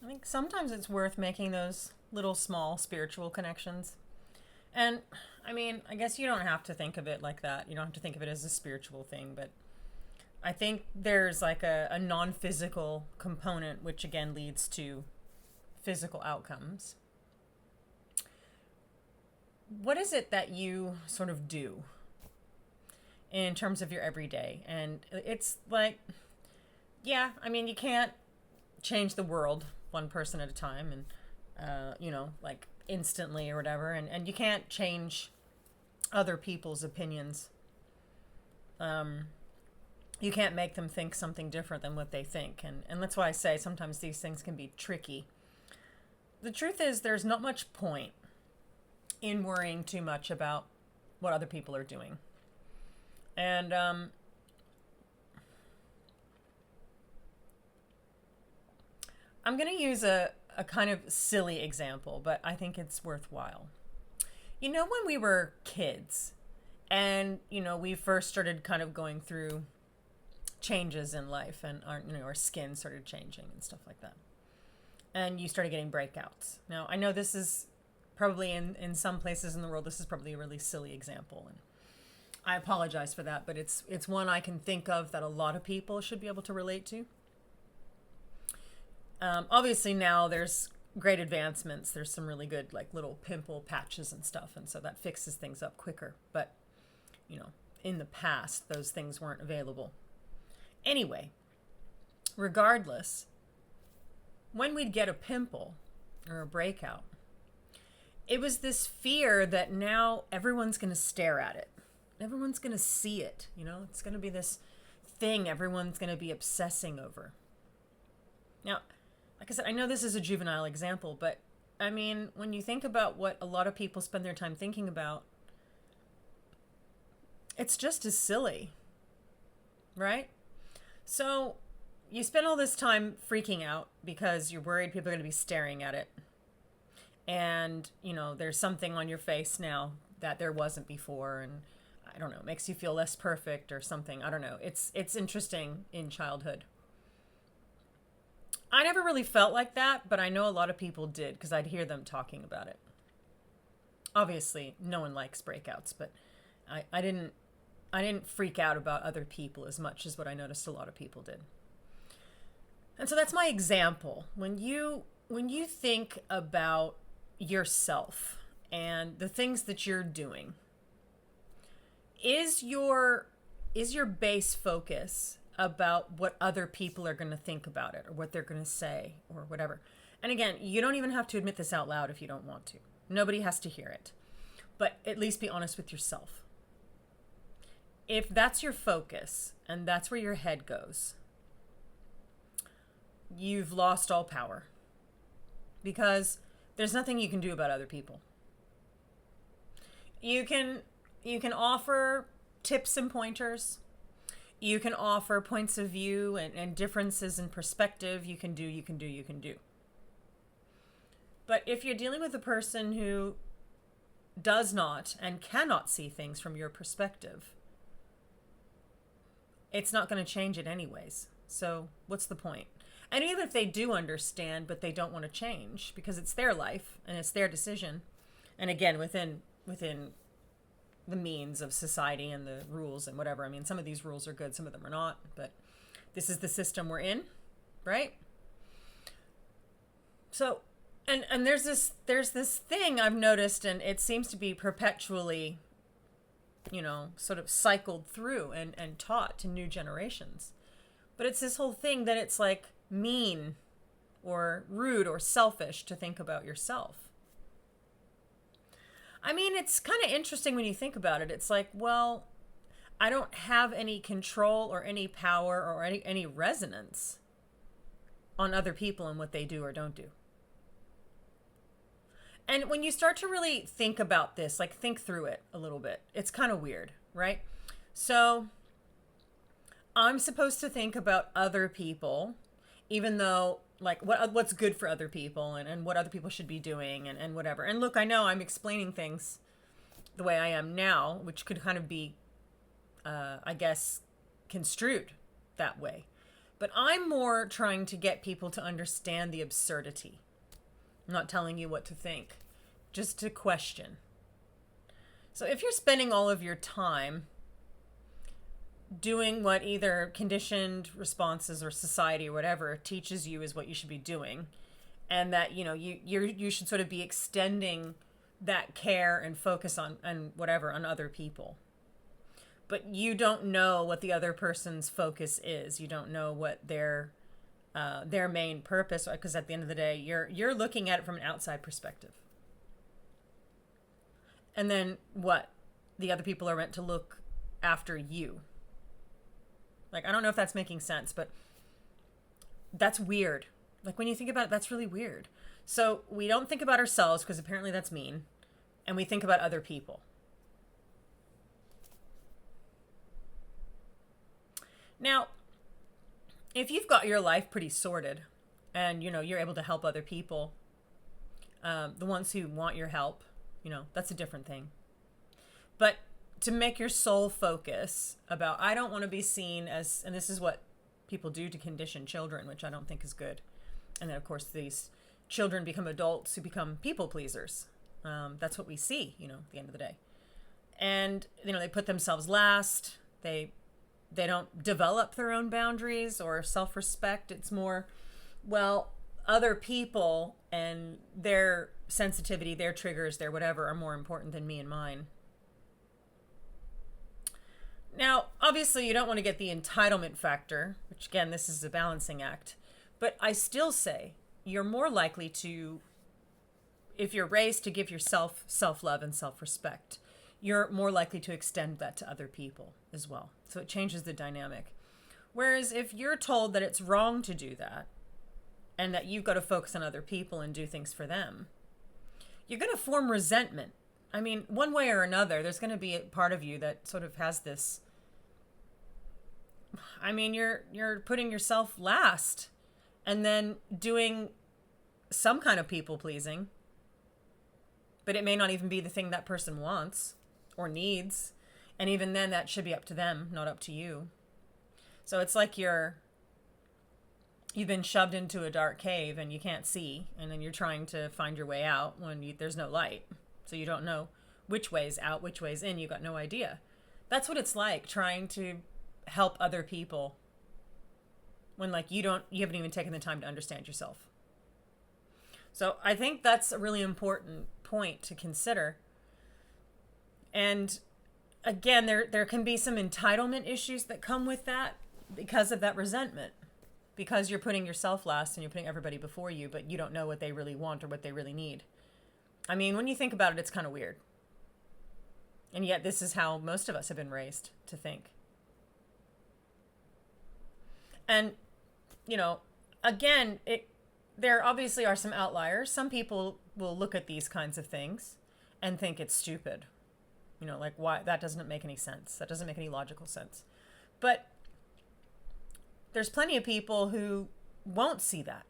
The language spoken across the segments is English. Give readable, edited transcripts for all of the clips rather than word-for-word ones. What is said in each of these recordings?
I think sometimes it's worth making those little small spiritual connections. And I mean, I guess you don't have to think of it like that. You don't have to think of it as a spiritual thing, but I think there's like a non physical component, which again leads to physical outcomes. What is it that you sort of do in terms of your everyday? And it's like, yeah, I mean, you can't change the world one person at a time and, like instantly or whatever. And you can't change other people's opinions. Um, you can't make them think something different than what they think. And that's why I say sometimes these things can be tricky. The truth is, there's not much point in worrying too much about what other people are doing. And I'm going to use a kind of silly example, but I think it's worthwhile. You know, when we were kids and, we first started kind of going through changes in life and our skin started changing and stuff like that. And you started getting breakouts. Now, I know this is probably in some places in the world, this is probably a really silly example. And I apologize for that, but it's one I can think of that a lot of people should be able to relate to. Obviously, now there's great advancements. There's some really good, like, little pimple patches and stuff, and so that fixes things up quicker. But, in the past, those things weren't available. Anyway, regardless, when we'd get a pimple or a breakout, it was this fear that now everyone's going to stare at it. Everyone's going to see it. It's going to be this thing everyone's going to be obsessing over. Now, like I said, I know this is a juvenile example, but I mean, when you think about what a lot of people spend their time thinking about, it's just as silly, right? So you spend all this time freaking out because you're worried people are going to be staring at it. And, there's something on your face now that there wasn't before. And I don't know, makes you feel less perfect or something. I don't know. It's interesting in childhood. I never really felt like that, but I know a lot of people did because I'd hear them talking about it. Obviously, no one likes breakouts, but I didn't freak out about other people as much as what I noticed a lot of people did. And so that's my example. When you think about yourself and the things that you're doing, is your base focus about what other people are going to think about it or what they're going to say or whatever? And again, you don't even have to admit this out loud if you don't want to. Nobody has to hear it. But at least be honest with yourself. If that's your focus and that's where your head goes, you've lost all power because there's nothing you can do about other people. You can offer tips and pointers. You can offer points of view and differences in perspective. You can do. But if you're dealing with a person who does not and cannot see things from your perspective, it's not going to change it anyways. So what's the point? And even if they do understand, but they don't want to change because it's their life and it's their decision, and again within the means of society and the rules and whatever. I mean, some of these rules are good, some of them are not, but this is the system we're in, right? So, and there's this thing I've noticed, and it seems to be perpetually, sort of cycled through and taught to new generations. But it's this whole thing that it's like mean or rude or selfish to think about yourself. I mean, it's kind of interesting when you think about it. It's like, well, I don't have any control or any power or any resonance on other people and what they do or don't do. And when you start to really think about this, like think through it a little bit, it's kind of weird, right? So I'm supposed to think about other people, even though like what's good for other people and what other people should be doing and whatever. And look, I know I'm explaining things the way I am now, which could kind of be, I guess, construed that way. But I'm more trying to get people to understand the absurdity. I'm not telling you what to think, just to question. So if you're spending all of your time doing what either conditioned responses or society or whatever teaches you is what you should be doing, and that you should sort of be extending that care and focus on and whatever on other people, but you don't know what the other person's focus is. You don't know what their main purpose, because at the end of the day you're looking at it from an outside perspective, and then what the other people are meant to look after you. Like, I don't know if that's making sense, but that's weird. Like, when you think about it, that's really weird. So we don't think about ourselves, because apparently that's mean, and we think about other people. Now, if you've got your life pretty sorted and, you're able to help other people, the ones who want your help, that's a different thing. But to make your sole focus about, I don't want to be seen as, and this is what people do to condition children, which I don't think is good. And then, of course, these children become adults who become people pleasers. That's what we see, at the end of the day. And, they put themselves last. They don't develop their own boundaries or self-respect. It's more, well, other people and their sensitivity, their triggers, their whatever are more important than me and mine. Now, obviously, you don't want to get the entitlement factor, which, again, this is a balancing act. But I still say you're more likely to, if you're raised to give yourself self-love and self-respect, you're more likely to extend that to other people as well. So it changes the dynamic. Whereas if you're told that it's wrong to do that, and that you've got to focus on other people and do things for them, you're going to form resentment. I mean, one way or another, there's going to be a part of you that sort of has this, I mean, you're putting yourself last and then doing some kind of people pleasing, but it may not even be the thing that person wants or needs. And even then, that should be up to them, not up to you. So it's like you've been shoved into a dark cave and you can't see, and then you're trying to find your way out when there's no light. So you don't know which way's out, which way's in. You got no idea. That's what it's like trying to help other people when you haven't even taken the time to understand yourself. So I think that's a really important point to consider. And again, there can be some entitlement issues that come with that because of that resentment. Because you're putting yourself last and you're putting everybody before you, but you don't know what they really want or what they really need. I mean, when you think about it, it's kind of weird. And yet this is how most of us have been raised to think. And, again, there obviously are some outliers. Some people will look at these kinds of things and think it's stupid. Why? That doesn't make any sense. That doesn't make any logical sense. But there's plenty of people who won't see that,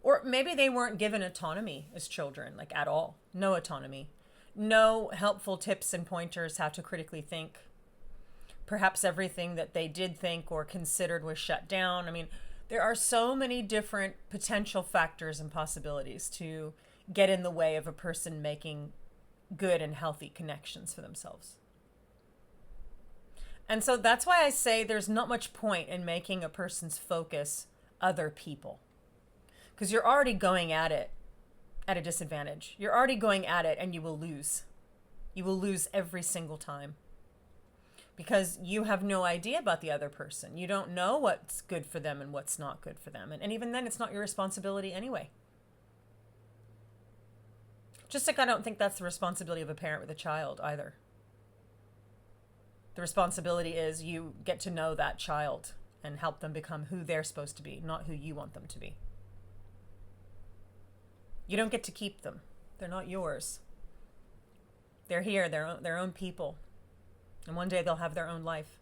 or maybe they weren't given autonomy as children, at all. No autonomy, no helpful tips and pointers how to critically think. Perhaps everything that they did think or considered was shut down. I mean, there are so many different potential factors and possibilities to get in the way of a person making good and healthy connections for themselves. And so that's why I say there's not much point in making a person's focus other people, because you're already going at it at a disadvantage. You're already going at it and you will lose. You will lose every single time because you have no idea about the other person. You don't know what's good for them and what's not good for them. And even then, it's not your responsibility anyway. Just like I don't think that's the responsibility of a parent with a child either. The responsibility is you get to know that child and help them become who they're supposed to be, not who you want them to be. You don't get to keep them. They're not yours. They're here, their own people. And one day they'll have their own life.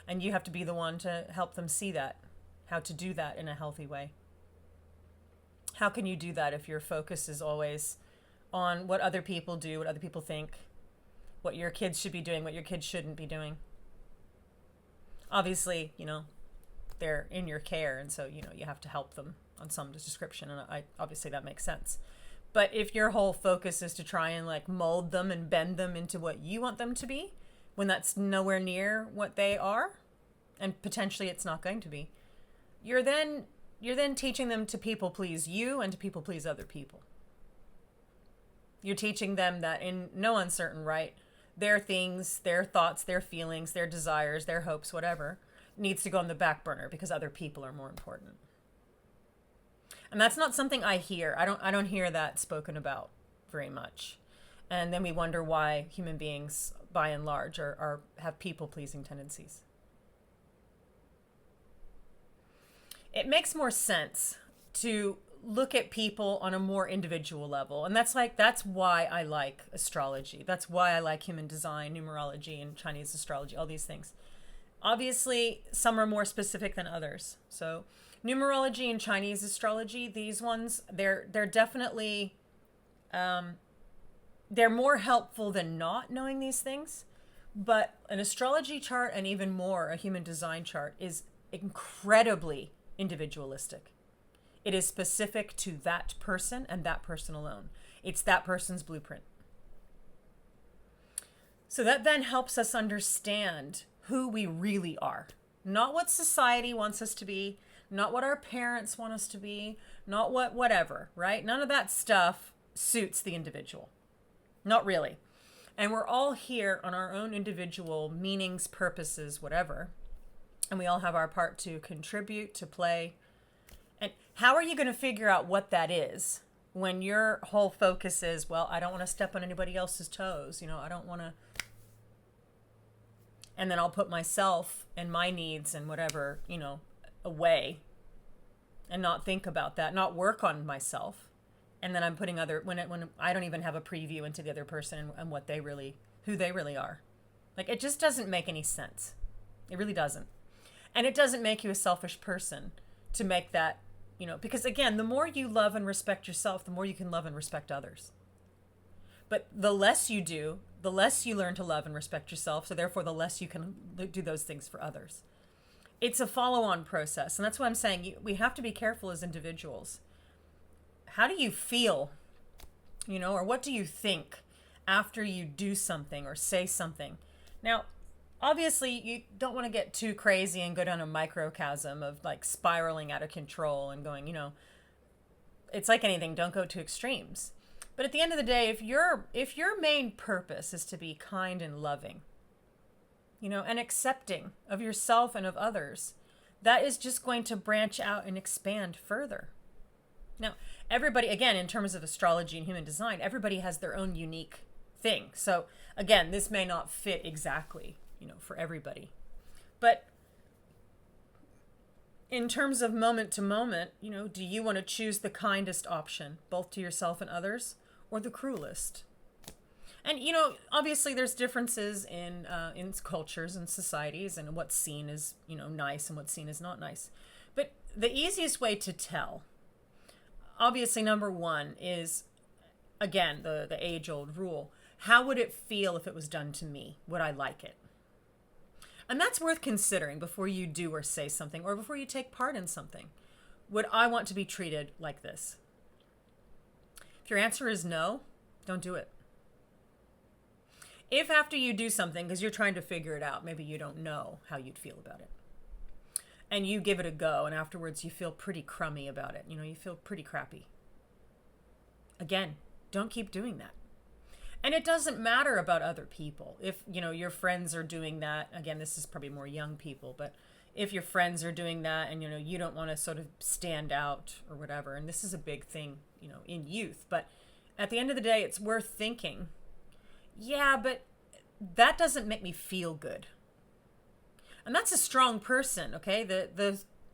And you have to be the one to help them see that, how to do that in a healthy way. How can you do that if your focus is always on what other people do, what other people think, what your kids should be doing, what your kids shouldn't be doing? Obviously, they're in your care, and so, you have to help them on some description, and obviously that makes sense. But if your whole focus is to try and like mold them and bend them into what you want them to be, when that's nowhere near what they are, and potentially it's not going to be, you're then teaching them to people please you and to people please other people. You're teaching them that in no uncertain right, their things, their thoughts, their feelings, their desires, their hopes, whatever, needs to go on the back burner because other people are more important. And that's not something I hear. I don't hear that spoken about very much. And then we wonder why human beings, by and large, have people-pleasing tendencies. It makes more sense to look at people on a more individual level. And that's why I like astrology. That's why I like human design, numerology, and Chinese astrology, all these things. Obviously, some are more specific than others. So numerology and Chinese astrology, these ones, they're definitely, they're more helpful than not knowing these things. But an astrology chart, and even more a human design chart, is incredibly individualistic. It is specific to that person and that person alone. It's that person's blueprint. So that then helps us understand who we really are. Not what society wants us to be, not what our parents want us to be, not whatever, right? None of that stuff suits the individual. Not really. And we're all here on our own individual meanings, purposes, whatever. And we all have our part to contribute, to play. And how are you going to figure out what that is when your whole focus is, well, I don't want to step on anybody else's toes. I don't want to. And then I'll put myself and my needs and whatever, away and not think about that, not work on myself. And then I'm putting when I don't even have a preview into the other person and who they really are. Like, it just doesn't make any sense. It really doesn't. And it doesn't make you a selfish person to make that, because again, the more you love and respect yourself, the more you can love and respect others. But the less you do, the less you learn to love and respect yourself. So therefore, the less you can do those things for others. It's a follow-on process. And that's why I'm saying we have to be careful as individuals. How do you feel, or what do you think after you do something or say something? Now, obviously, you don't want to get too crazy and go down a microcosm of like spiraling out of control and going, it's like anything, don't go to extremes. But at the end of the day, if your main purpose is to be kind and loving, and accepting of yourself and of others, that is just going to branch out and expand further. Now, everybody, again, in terms of astrology and human design, everybody has their own unique thing. So again, this may not fit exactly, for everybody. But in terms of moment to moment, do you want to choose the kindest option, both to yourself and others, or the cruelest? And, obviously there's differences in cultures and societies and what's seen as, nice and what's seen as not nice. But the easiest way to tell, obviously, number one is, again, the age-old rule. How would it feel if it was done to me? Would I like it? And that's worth considering before you do or say something, or before you take part in something. Would I want to be treated like this? If your answer is no, don't do it. If after you do something, because you're trying to figure it out, maybe you don't know how you'd feel about it, and you give it a go, and afterwards you feel pretty crummy about it, you feel pretty crappy. Again, don't keep doing that. And it doesn't matter about other people. If, your friends are doing that, again, this is probably more young people, but if your friends are doing that and, you don't want to sort of stand out or whatever, and this is a big thing, in youth, but at the end of the day, it's worth thinking, yeah, but that doesn't make me feel good. And that's a strong person, okay?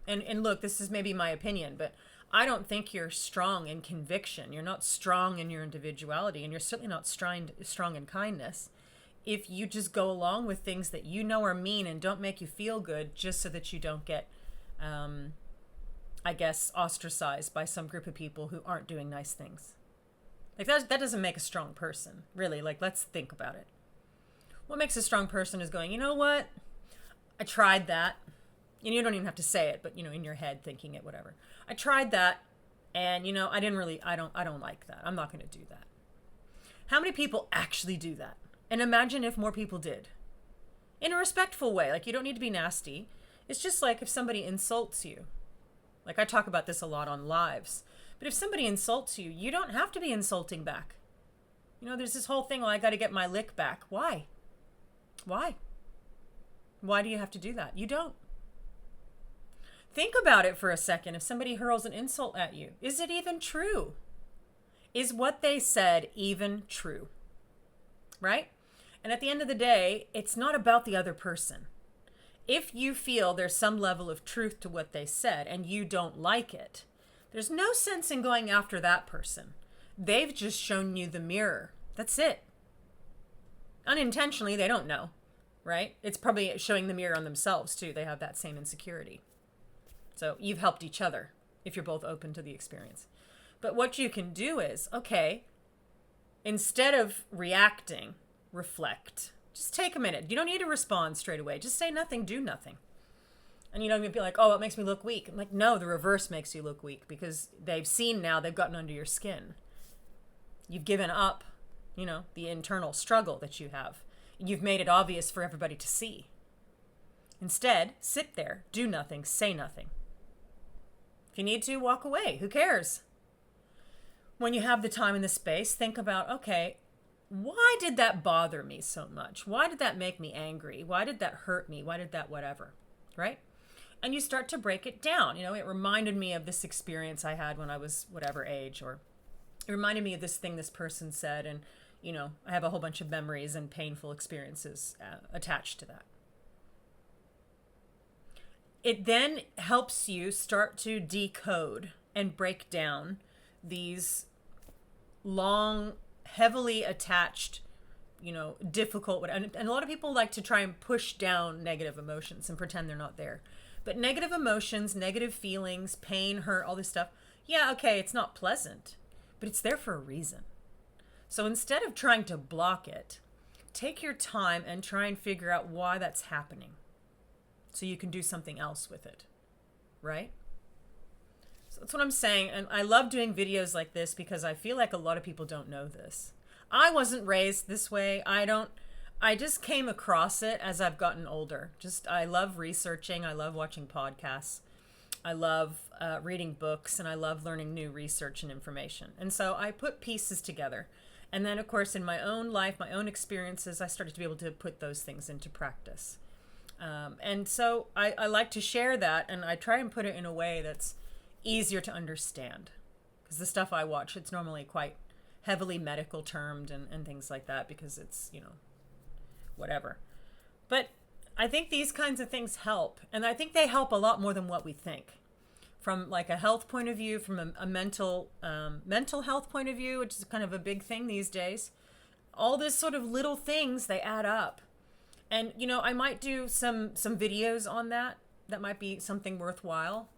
And look, this is maybe my opinion, but I don't think you're strong in conviction. You're not strong in your individuality, and you're certainly not strong in kindness if you just go along with things that are mean and don't make you feel good just so that you don't get, ostracized by some group of people who aren't doing nice things. Like, that doesn't make a strong person, really. Like, let's think about it. What makes a strong person is going, you know what? I tried that. And you don't even have to say it, but in your head thinking it, whatever. I tried that, and I didn't really I don't like that. I'm not going to do that. How many people actually do that? And imagine if more people did. In a respectful way. Like, you don't need to be nasty. It's just like if somebody insults you. Like, I talk about this a lot on lives. But if somebody insults you, you don't have to be insulting back. There's this whole thing, well, I got to get my lick back. Why? Why? Why do you have to do that? You don't. Think about it for a second. If somebody hurls an insult at you, is it even true? Is what they said even true? Right? And at the end of the day, it's not about the other person. If you feel there's some level of truth to what they said and you don't like it, there's no sense in going after that person. They've just shown you the mirror. That's it. Unintentionally, they don't know, right? It's probably showing the mirror on themselves too. They have that same insecurity. So you've helped each other if you're both open to the experience. But what you can do is, okay, instead of reacting, reflect. Just take a minute. You don't need to respond straight away. Just say nothing, do nothing. And you don't even be like, oh, it makes me look weak. I'm like, no, the reverse makes you look weak because they've seen now, they've gotten under your skin. You've given up, the internal struggle that you have. You've made it obvious for everybody to see. Instead, sit there, do nothing, say nothing. If you need to, walk away. Who cares? When you have the time and the space, think about, okay, why did that bother me so much? Why did that make me angry? Why did that hurt me? Why did that whatever? Right? And you start to break it down. It reminded me of this experience I had when I was whatever age, or it reminded me of this thing this person said, and I have a whole bunch of memories and painful experiences attached to that. It then helps you start to decode and break down these long, heavily attached, difficult, and a lot of people like to try and push down negative emotions and pretend they're not there. But negative emotions, negative feelings, pain, hurt, all this stuff, yeah, okay, it's not pleasant, but it's there for a reason. So instead of trying to block it, take your time and try and figure out why that's happening so you can do something else with it, right? So that's what I'm saying. And I love doing videos like this because I feel like a lot of people don't know this. I wasn't raised this way. I just came across it as I've gotten older. I love researching. I love watching podcasts. I love reading books, and I love learning new research and information. And so I put pieces together. And then, of course, in my own life, my own experiences, I started to be able to put those things into practice. And so I like to share that, and I try and put it in a way that's easier to understand. Because the stuff I watch, it's normally quite heavily medical termed and things like that, because it's, whatever. But I think these kinds of things help. And I think they help a lot more than what we think. From like a health point of view, from a mental health point of view, which is kind of a big thing these days. All this sort of little things, they add up. And, I might do some videos on that. That might be something worthwhile.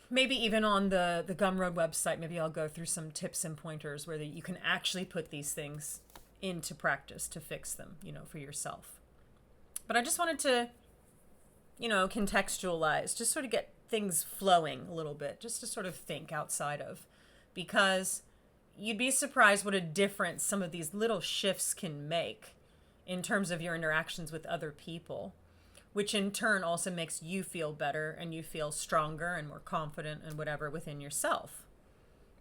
Maybe even on the Gumroad website, maybe I'll go through some tips and pointers where you can actually put these things into practice to fix them, for yourself. But I just wanted to, contextualize, just sort of get things flowing a little bit, just to sort of think outside of, because you'd be surprised what a difference some of these little shifts can make in terms of your interactions with other people, which in turn also makes you feel better and you feel stronger and more confident and whatever within yourself.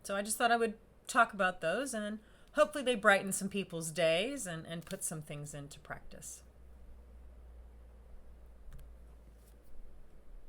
So I just thought I would talk about those, and hopefully they brighten some people's days and put some things into practice.